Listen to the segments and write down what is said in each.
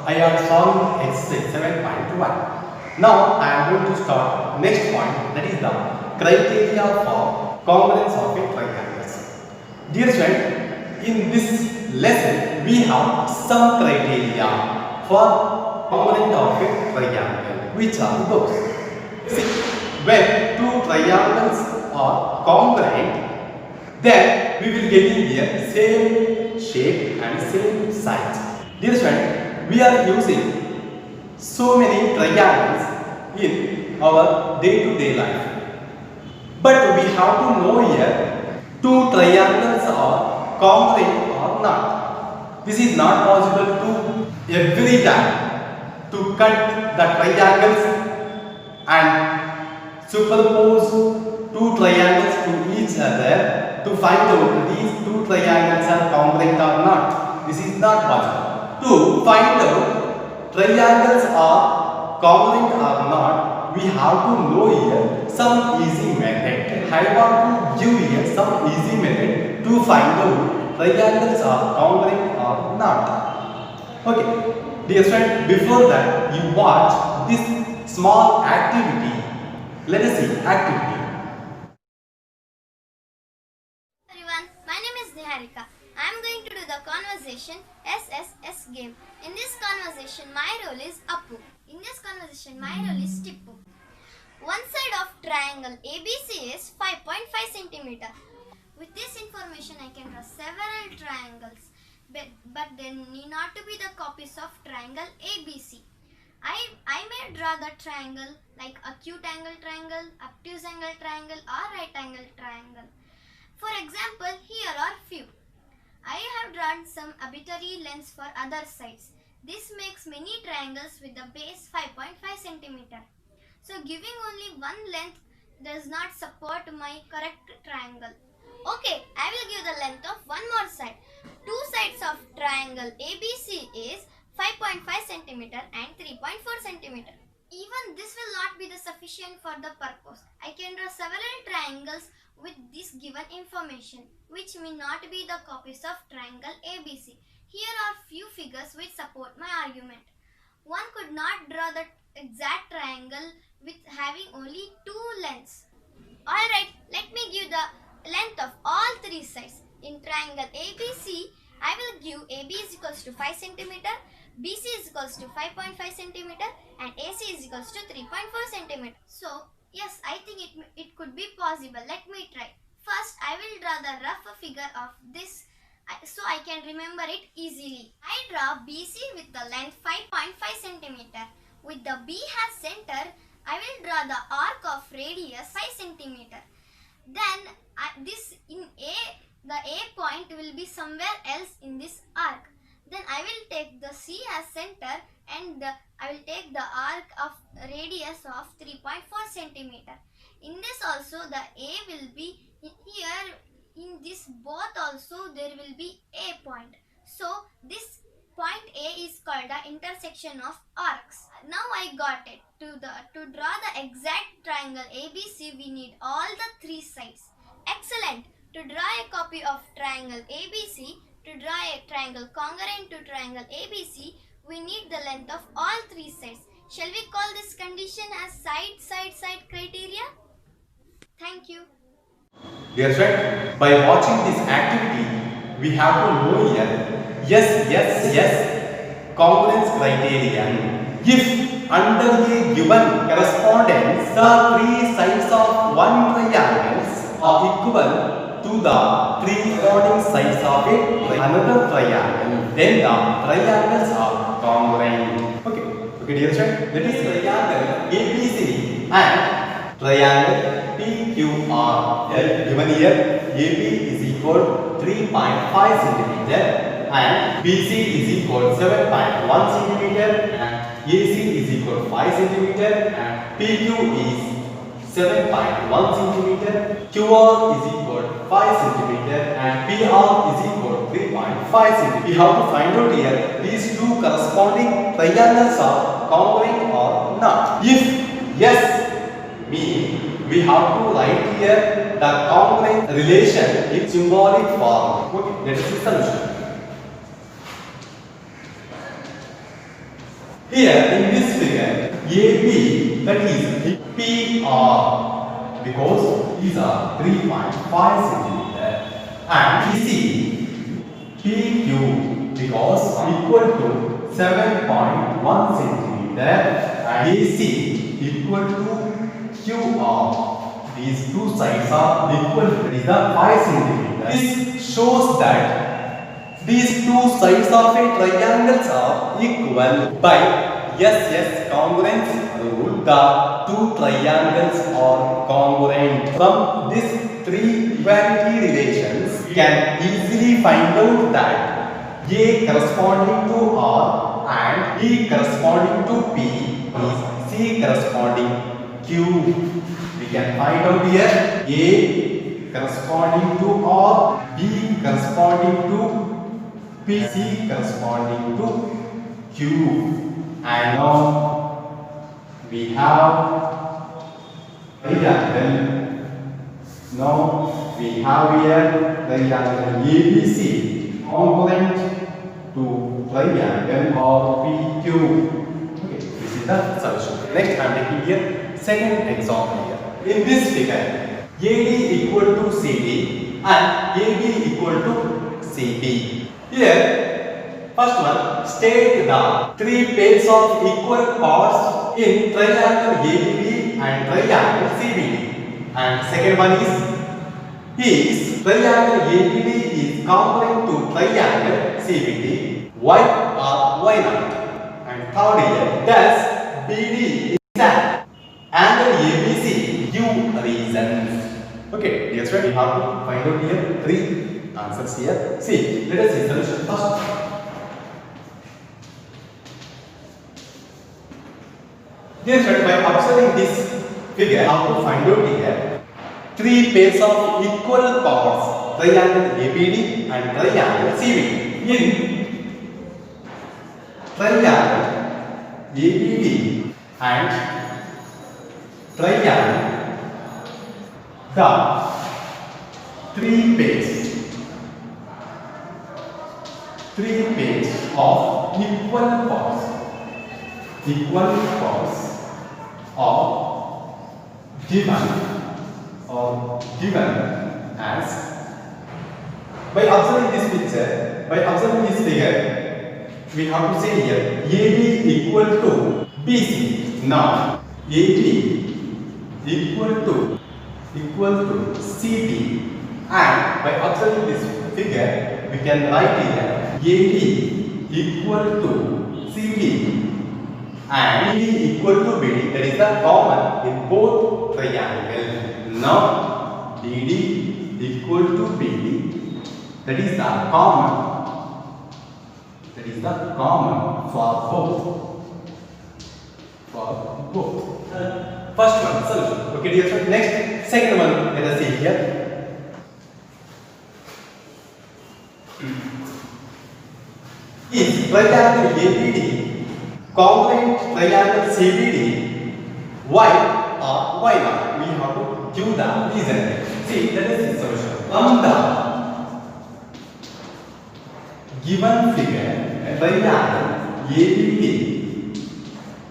I have solved exercise 7.1. Now I am going to start next point, that is the criteria for congruence of a triangle. Dear student, in this lesson we have some criteria for congruence of a triangle. Which are those? See, when two triangles are congruent, then we will get in here same shape and same size. Dear student, we are using so many triangles in our day-to-day life. But we have to know here two triangles are congruent or not. This is not possible to every time to cut the triangles and suppose two triangles to each other to find out these two triangles are congruent or not. This is not possible. To find out triangles are congruent or not, we have to know here some easy method. I want to give here some easy method to find out triangles are congruent or not. Okay, dear friend, before that you watch this small activity. Let us see activity. Everyone, my name is Niharika. I am going to do the conversation SSS game. In this conversation, my role is Appu. In this conversation, my role is Tippu. One side of triangle ABC is 5.5 cm. With this information, I can draw several triangles, but they need not to be the copies of triangle ABC. I may draw the triangle like acute angle triangle, obtuse angle triangle, or right angle triangle. For example, here are few. I have drawn some arbitrary lengths for other sides. This makes many triangles with the base 5.5 cm. So giving only one length does not support my correct triangle. Okay, I will give the length of one more side. Two sides of triangle ABC is 5.5 cm and 3.4 cm. Even this will not be the sufficient for the purpose. I can draw several triangles with this given information, which may not be the copies of triangle ABC. Here are few figures which support my argument. One could not draw the exact triangle with having only two lengths. Alright, let me give the length of all three sides. In triangle ABC, I will give AB is equals to 5 cm, BC is equals to 5.5 cm and AC is equals to 3.4 cm. So, yes, I think it could be possible. Let me try. First, I will draw the rough figure of this so I can remember it easily. I draw BC with the length 5.5 cm. With the B as center, I will draw the arc of radius 5 cm. Then this in A, the A point will be somewhere else in this arc. Then I will take the C as center and I will take the arc of radius of 3.4 cm. In this also the A will be here, in this both also there will be A point. So this point A is called the intersection of arcs. Now I got it. To draw the exact triangle ABC, we need all the three sides. Excellent. To draw a copy of triangle ABC, to draw a triangle congruent to triangle ABC, we need the length of all three sides. Shall we call this condition as side criteria? Thank you. Dear friend, by watching this activity, we have to know here yes, congruence criterion. If under the given correspondence, the three sides of one triangle are equal to the three corresponding sides of another triangle, then the triangles are congruent. Okay, dear friend, that is triangle ABC and triangle PQR. Given here, AB is equal 3.5 cm and BC is equal 7.1 cm and AC is equal 5 cm and PQ is 7.1 cm, QR is equal 5 cm and PR is equal 3.5 cm. We have to find out here these two corresponding triangles are congruent or not. If yes, mean we have to write here the congruent relation in symbolic form. Okay, let us see solution. Here in this figure, AB, that is PR, because these are 3.5 centimeter, and BC, PQ, because equal to 7.1 centimeter, and AC equal to QR. These two sides are equal to the 5 centimeter. This shows that these two sides of a triangle are equal by congruence rule. The two triangles are congruent. From these three equality relations, we can easily find out that A corresponding to R and B corresponding to P is C corresponding Q. We can find out here A corresponding to R, B corresponding to P, C corresponding to Q. And now we have triangle. Now we have here triangle ABC congruent to triangle or PQ. Okay, this is the solution. Next, I am taking here second example here. In this figure, AD equal to CD and AB equal to CB. Here, first one, state the three pairs of equal parts in triangle ABD and triangle CBD. And second one is triangle ABD is congruent to triangle CBD. Why or why not? And third here, does BD is an angle ABC? Give reasons. Okay, dear student, we have to find out here three answers here. See, let us see solution first. Dear student, by observing this figure, how to find out here three pairs of equal parts, triangle ABD and triangle CBD. In triangle ABD and triangle, the three pairs of equal parts are given as, by observing this picture, by observing this figure, we have to say here AB equal to BC. Now AB equal to CD, and by observing this figure we can write here AD equal to CD and BD equal to BD, that is the common in both triangles. Now BD equal to BD, that is the common for both. First one, solution. Okay, dear friends. Next, second one. Let us see here. Is triangle ABD congruent triangle CBD? Why or why not? We have to give the reason. See, that is the solution. From the given figure, triangle ABD,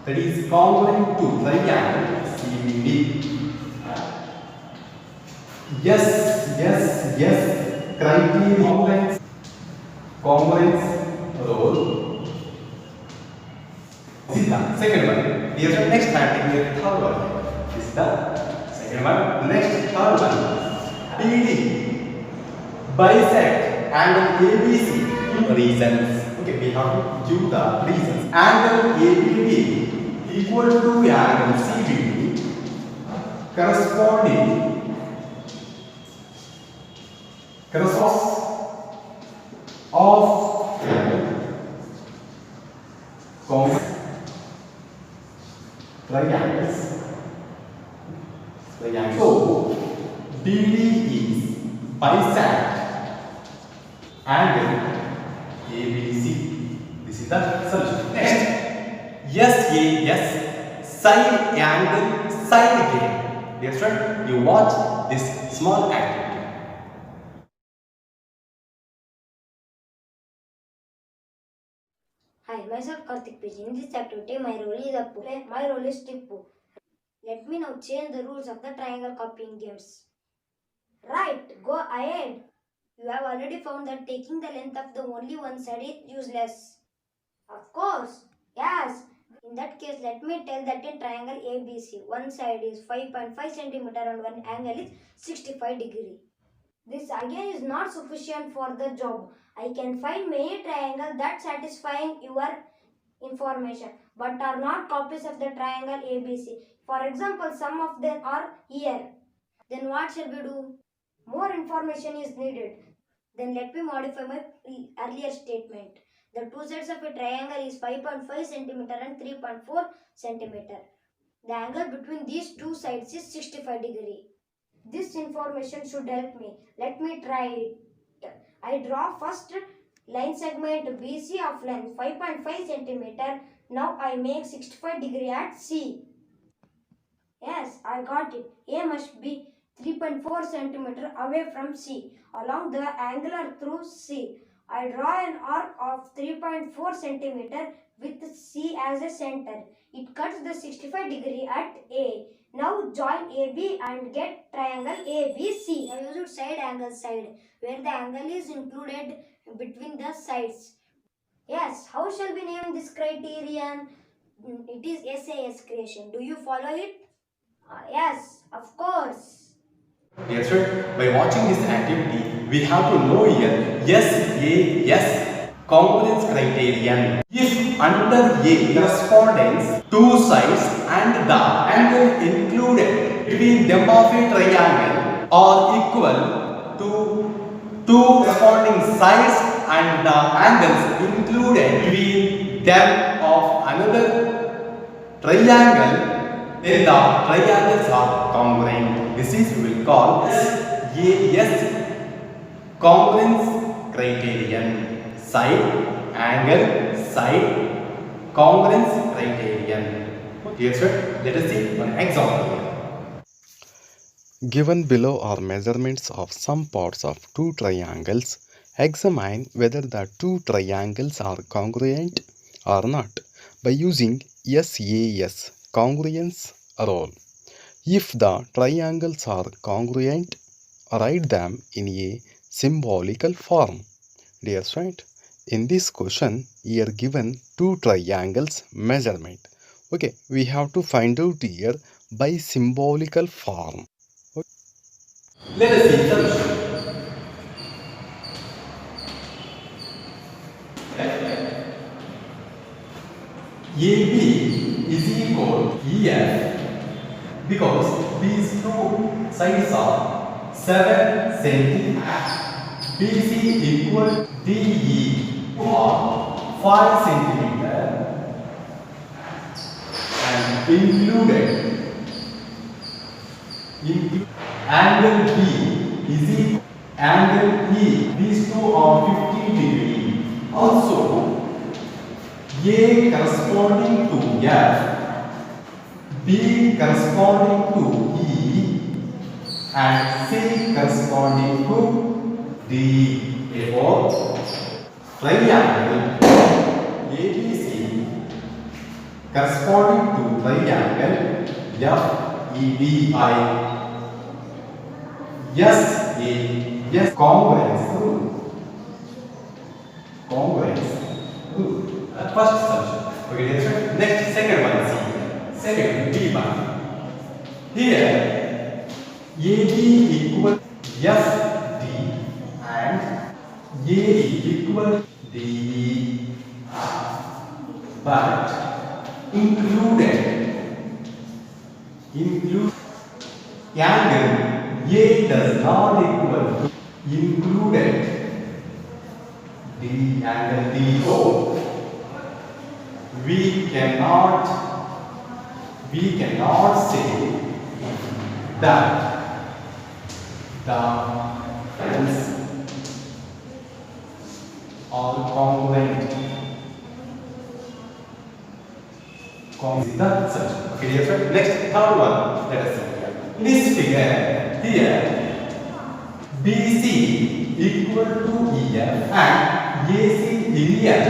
that is congruent to triangle CBD. Yes. Criteria congruence rule. This is the second one. Here's the next time. Here the third one. This is the second one. Next, third one. PD bisect angle ABC. Reasons. Okay, we have to give the reasons. Angle ABD equal to angle CBD corresponding of triangles. So BD is bisect angle ABC. This is the solution. Next, side angle side game. Dear student, you watch this small activity. Hi, my myself Karthik Page. In this activity, my role is Appu. My role is Tippu. Let me now change the rules of the triangle copying games. Right, go ahead. You have already found that taking the length of the only one side is useless. Of course, yes. In that case, let me tell that in triangle ABC, one side is 5.5 cm and one angle is 65 degree. This again is not sufficient for the job. I can find many triangles that satisfying your information but are not copies of the triangle ABC. For example, some of them are here. Then what shall we do? More information is needed. Then let me modify my earlier statement. The two sides of a triangle is 5.5 cm and 3.4 cm. The angle between these two sides is 65 degree. This information should help me. Let me try it. I draw first line segment BC of length 5.5 cm. Now I make 65 degree at C. Yes, I got it. A must be 3.4 cm away from C along the angular through C. I draw an arc of 3.4 cm with C as a center. It cuts the 65 degree at A. Now join AB and get triangle ABC. I used side angle side where the angle is included between the sides. Yes, how shall we name this criterion? It is SAS creation. Do you follow it? Yes, of course. Dear student, by watching this activity, we have to know here SAS congruence criterion. If under A correspondence two sides and the angle included between them of a triangle are equal to two corresponding sides and the angles included between them of another triangle, then the triangles are congruent. This is we will call SAS congruence criterion. Side, angle, side, congruence criterion. Dear student, let us see one example here. Given below are measurements of some parts of two triangles. Examine whether the two triangles are congruent or not by using SAS congruence rule. If the triangles are congruent, write them in a symbolical form. Dear student, in this question, we are given two triangles measurement. Okay, we have to find out here by symbolical form. Let us see solution. AB is equal to EF because these two sides are 7 cm. BC equal DE or 5 cm and included angle B is equal angle E. These two are 50 degree. Also A corresponding to F, B corresponding to E and C corresponding to D. Therefore, triangle ABC corresponding to triangle FEDI. Yes, congruence rule. Congruence rule. First solution. Okay, next, second one. See, second B one. Here, AB equal FD and A equal DE, but include angle A does not equal to included the angle D. So we cannot say that the ends are congruent. Is that such? Okay, dear friend. Next, third one. Let us see here. In this figure, here BC equal to EF and AC in EF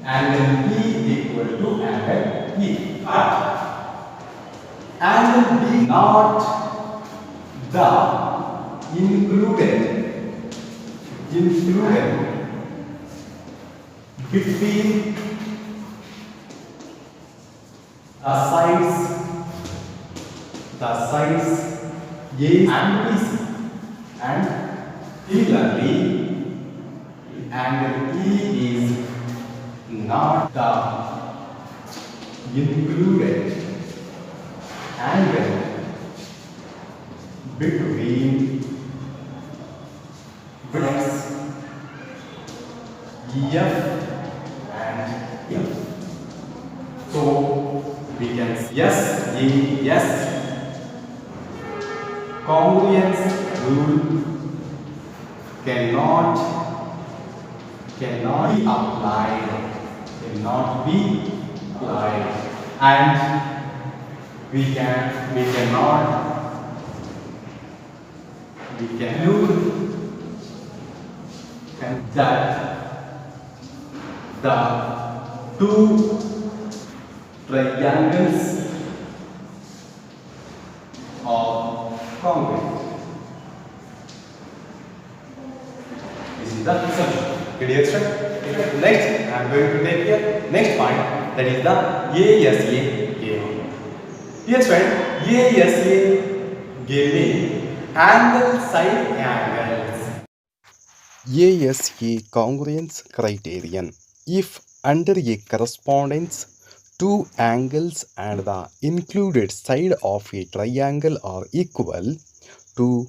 angle E equal to angle E. But angle B not the included between the sides A and BC, and similarly angle E is not the included angle between bricks F and F. So we can say yes, congruence rule cannot be applied, and we can conclude that the two triangles are congruent. This is the solution. Dear student, next I am going to take here next point, that is the ASA game. Dear student, ASA game angle side angles. ASA congruence criterion. If under a correspondence two angles and the included side of a triangle are equal to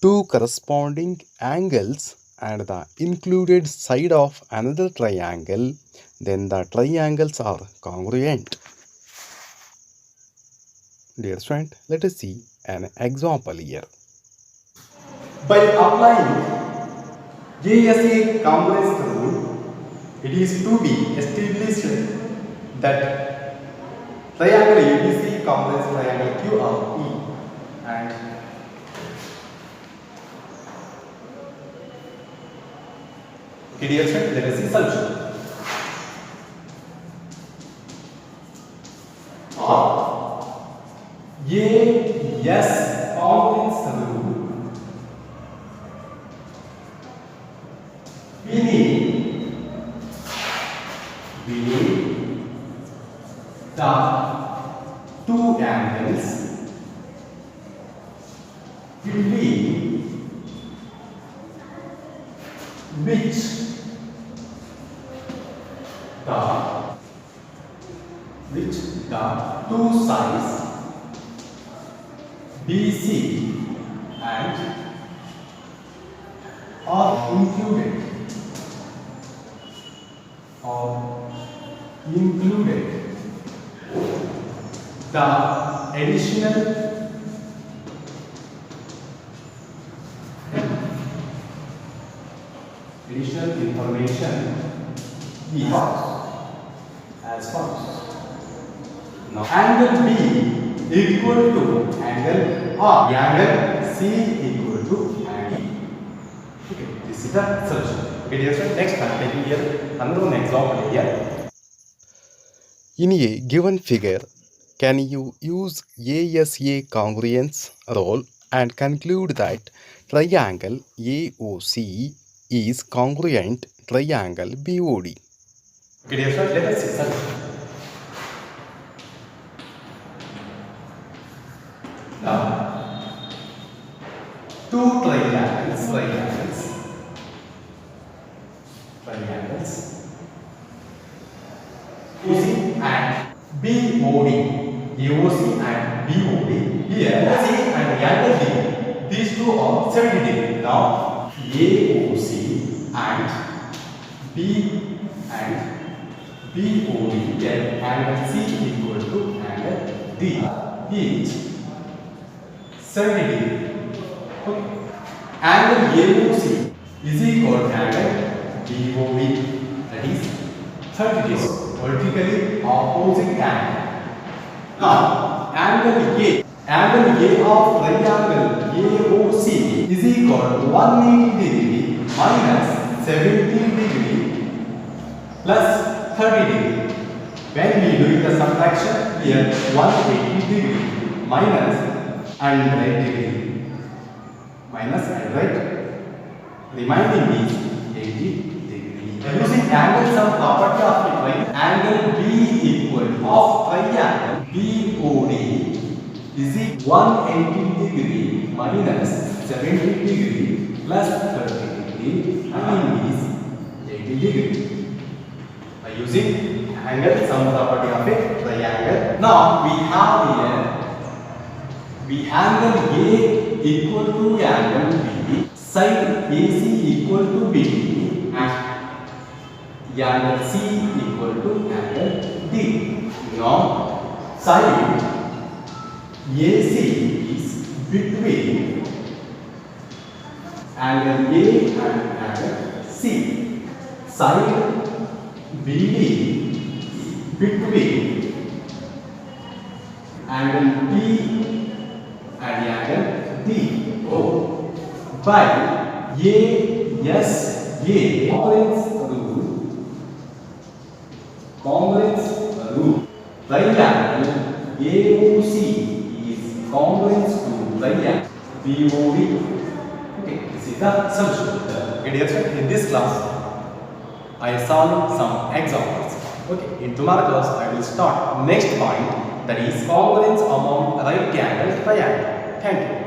two corresponding angles and the included side of another triangle, then the triangles are congruent. Dear student, let us see an example here. By applying ASA congruence rule, it is to be established that triangle ABC congruence triangle QRE, and dear student, let us see solution. AS congruence rule, we need the two angles between which the two sides BC and are included the additional information is as follows. Now angle B equal to angle R, the angle C equal to angle E. Okay, this is the solution. Okay, dear friends, next I am taking here another one example here. In a given figure, can you use ASA congruence rule and conclude that triangle AOC is congruent triangle BOD? Okay, dear friends, let us see solution. Now, two triangles, AOC and BOD, AOC and BOD. Here, C and angle D, these two are 70 degrees. Now, AOC and B and BOD get angle C equal to angle D, each 70 degrees. Okay. Angle AOC is equal to angle BOD, that is 30 degrees. Vertically opposite angle. Now, angle A of triangle AOC is equal to 180 degree minus 70 degree plus 30 degree. When we do the subtraction here, 180 degree minus 100 degree. Minus 100. Remaining is 80 degree. Using angle sum property of the triangle, angle B equal to of triangle BOD is 180 degree minus 70 degree plus 30 degree. Remaining is 80 degree. By using angle sum property of a triangle. Now we have here angle A equal to angle B, side AC equal to B, and angle C equal to angle D. Now side AC is between angle A and angle C. Side BD between angle B and angle D. By ASA congruence rule, triangle AOC is congruence to triangle BOD. Okay, this is the solution. Okay, dear friends, in this class I solved some examples. Okay, in tomorrow class I will start next point, that is congruence among right angle triangle. Thank you.